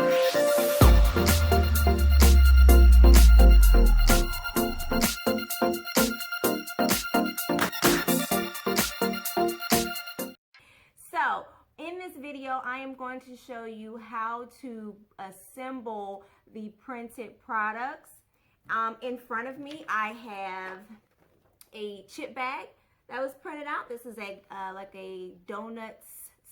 So in this video, I am going to show you how to assemble the printed products. In front of me, I have a chip bag that was printed out. This is a like a donuts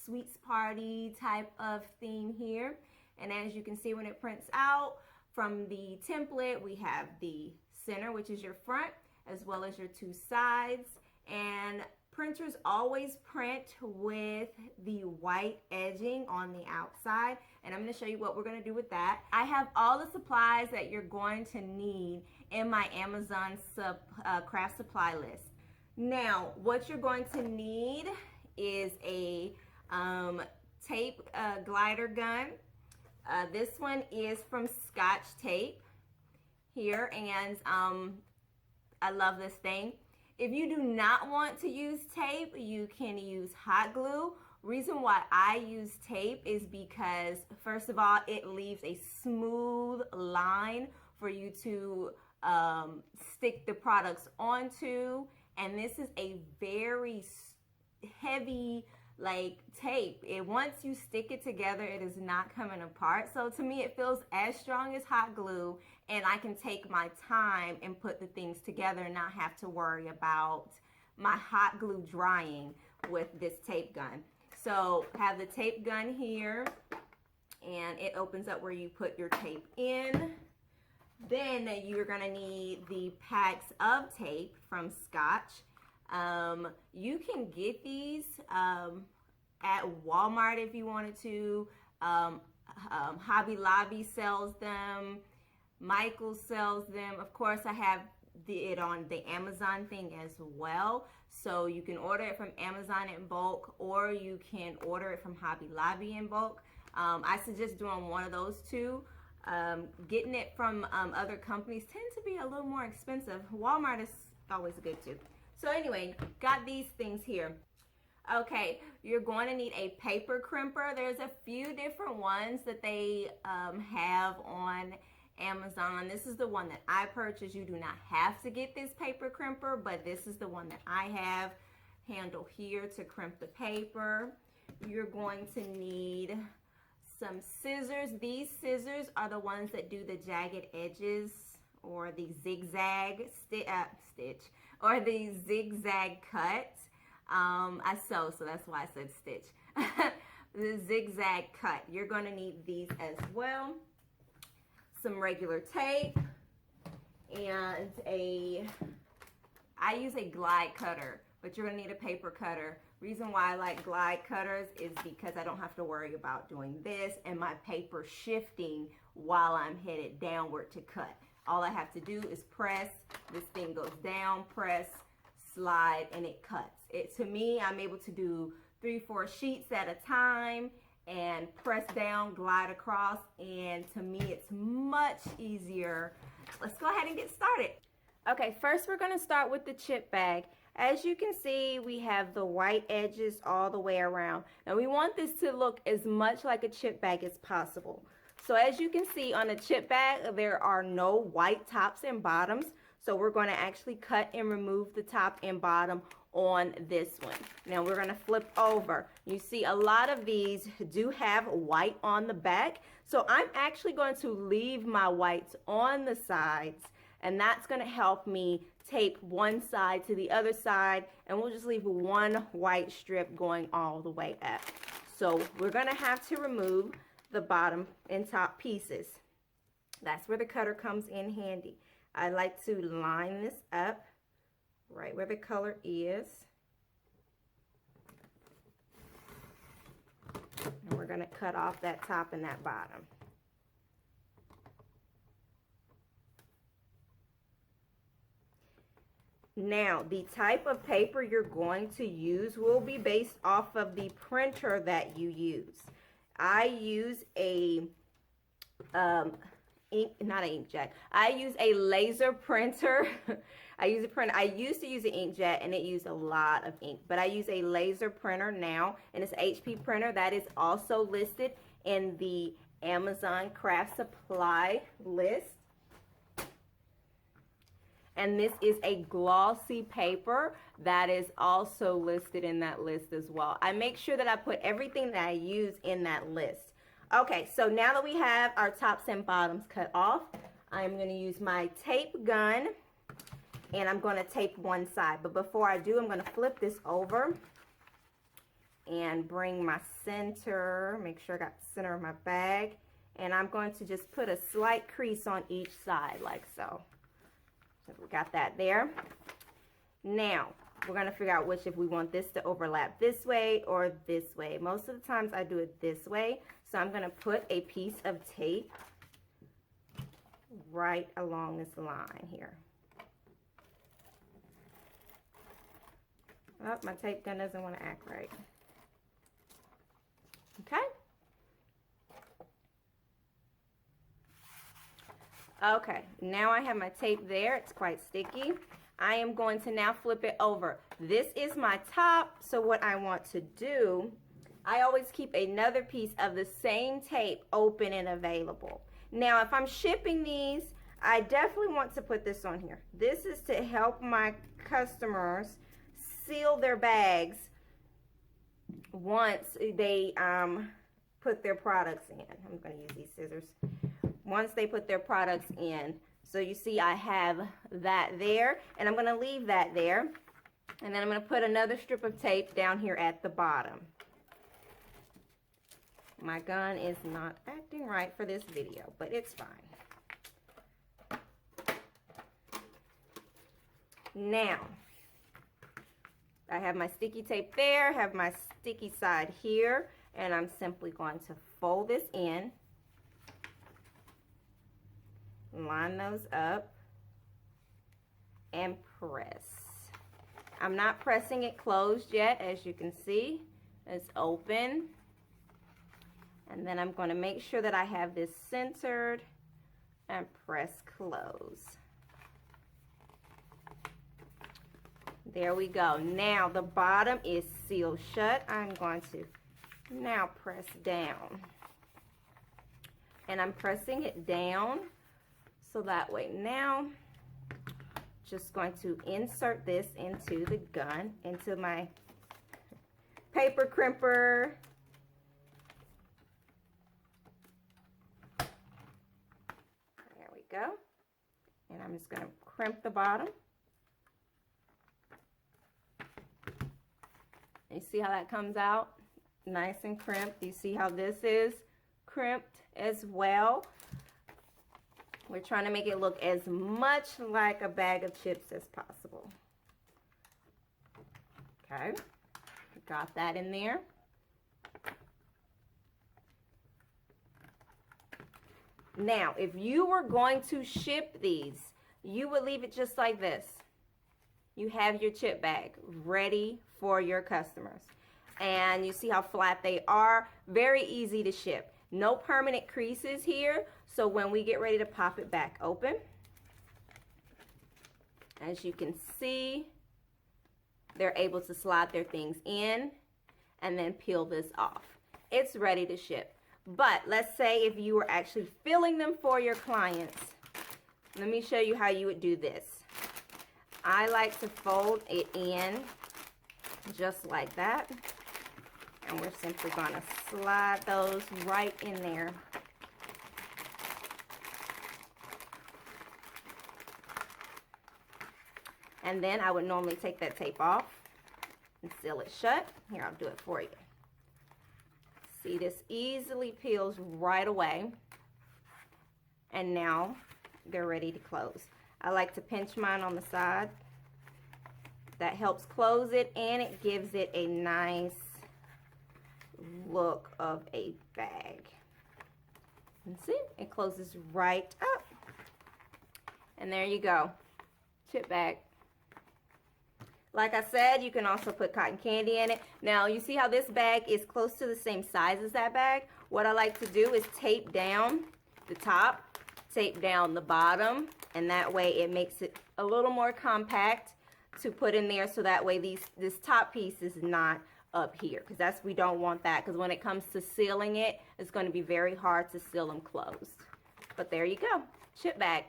sweets party type of theme here. And as you can see, when it prints out from the template, we have the center, which is your front, as well as your two sides. And printers always print with the white edging on the outside, and I'm going to show you what we're going to do with that. I have all the supplies that you're going to need in my Amazon craft supply list. Now, what you're going to need is a tape glider gun. This one is from Scotch Tape here, and I love this thing. If you do not want to use tape, you can use hot glue. Reason why I use tape is because, first of all, it leaves a smooth line for you to stick the products onto. And this is a very heavy tape. Once you stick it together, it is not coming apart. So to me, it feels as strong as hot glue, and I can take my time and put the things together and not have to worry about my hot glue drying with this tape gun. So I have the tape gun here, and it opens up where you put your tape in. Then you're gonna need the packs of tape from Scotch. You can get these at Walmart if you wanted to. Hobby Lobby sells them. Michael sells them. Of course, I have it on the Amazon thing as well. So you can order it from Amazon in bulk, or you can order it from Hobby Lobby in bulk. I suggest doing one of those two. Getting it from other companies tends to be a little more expensive. Walmart is always good too. So anyway, got these things here. Okay, you're going to need a paper crimper. There's a few different ones that they have on Amazon. This is the one that I purchased. You do not have to get this paper crimper, but this is the one that I have. Handle here to crimp the paper. You're going to need some scissors. These scissors are the ones that do the jagged edges, or the zigzag stitch, or the zigzag cut. I sew, so that's why I said stitch. The zigzag cut. You're going to need these as well. Some regular tape, and I use a glide cutter, but you're going to need a paper cutter. Reason why I like glide cutters is because I don't have to worry about doing this and my paper shifting while I'm headed downward to cut. All I have to do is press. This thing goes down, press, slide, and it cuts. To me, I'm able to do 3-4 sheets at a time and press down, glide across, and to me it's much easier. Let's go ahead and get started. Okay, first we're going to start with the chip bag. As you can see, we have the white edges all the way around. Now we want this to look as much like a chip bag as possible. So as you can see on the chip bag, there are no white tops and bottoms. So we're going to actually cut and remove the top and bottom on this one. Now we're going to flip over. You see a lot of these do have white on the back. So I'm actually going to leave my whites on the sides, and that's going to help me tape one side to the other side, and we'll just leave one white strip going all the way up. So we're going to have to remove the bottom and top pieces. That's where the cutter comes in handy. I like to line this up right where the color is. And we're going to cut off that top and that bottom. Now, the type of paper you're going to use will be based off of the printer that you use. I use a not an inkjet. I use a laser printer. I used to use an inkjet, and it used a lot of ink, but I use a laser printer now, and it's an HP printer that is also listed in the Amazon craft supply list. And this is a glossy paper that is also listed in that list as well. I make sure that I put everything that I use in that list. Okay, so now that we have our tops and bottoms cut off, I'm going to use my tape gun and I'm going to tape one side. But before I do, I'm going to flip this over and bring my center, make sure I got the center of my bag. And I'm going to just put a slight crease on each side like so. So we got that there. Now, we're going to figure out if we want this to overlap this way or this way. Most of the times I do it this way. So I'm going to put a piece of tape right along this line here. Oh, my tape gun doesn't want to act right. Okay. Okay, now I have my tape there. It's quite sticky. I am going to now flip it over. This is my top, so what I want to do, I always keep another piece of the same tape open and available. Now, if I'm shipping these, I definitely want to put this on here. This is to help my customers seal their bags once they put their products in. I'm going to use these scissors. Once they put their products in. So you see I have that there, and I'm going to leave that there. And then I'm going to put another strip of tape down here at the bottom. My gun is not acting right for this video, but it's fine. Now, I have my sticky tape there, have my sticky side here, and I'm simply going to fold this in. Line those up and press. I'm not pressing it closed yet, as you can see. It's open. And then I'm going to make sure that I have this centered and press close. There we go. Now the bottom is sealed shut. I'm going to now press down. And I'm pressing it down. So that way now, just going to insert this into the gun, into my paper crimper. There we go. And I'm just going to crimp the bottom. You see how that comes out? Nice and crimped. You see how this is crimped as well? We're trying to make it look as much like a bag of chips as possible. Okay, got that in there. Now, if you were going to ship these, you would leave it just like this. You have your chip bag ready for your customers. And you see how flat they are? Very easy to ship. No permanent creases here, so when we get ready to pop it back open, as you can see, they're able to slide their things in and then peel this off. It's ready to ship. But let's say if you were actually filling them for your clients, let me show you how you would do this. I like to fold it in just like that. And we're simply going to slide those right in there. And then I would normally take that tape off and seal it shut. Here, I'll do it for you. See, this easily peels right away. And now they're ready to close. I like to pinch mine on the side. That helps close it, and it gives it a nice look of a bag. And see, it closes right up. And there you go, chip bag. Like I said, you can also put cotton candy in it. Now, you see how this bag is close to the same size as that bag? What I like to do is tape down the top, tape down the bottom, and that way it makes it a little more compact to put in there, so that way this top piece is not up here, because we don't want that, because when it comes to sealing it, it's going to be very hard to seal them closed. But there you go, chip bag.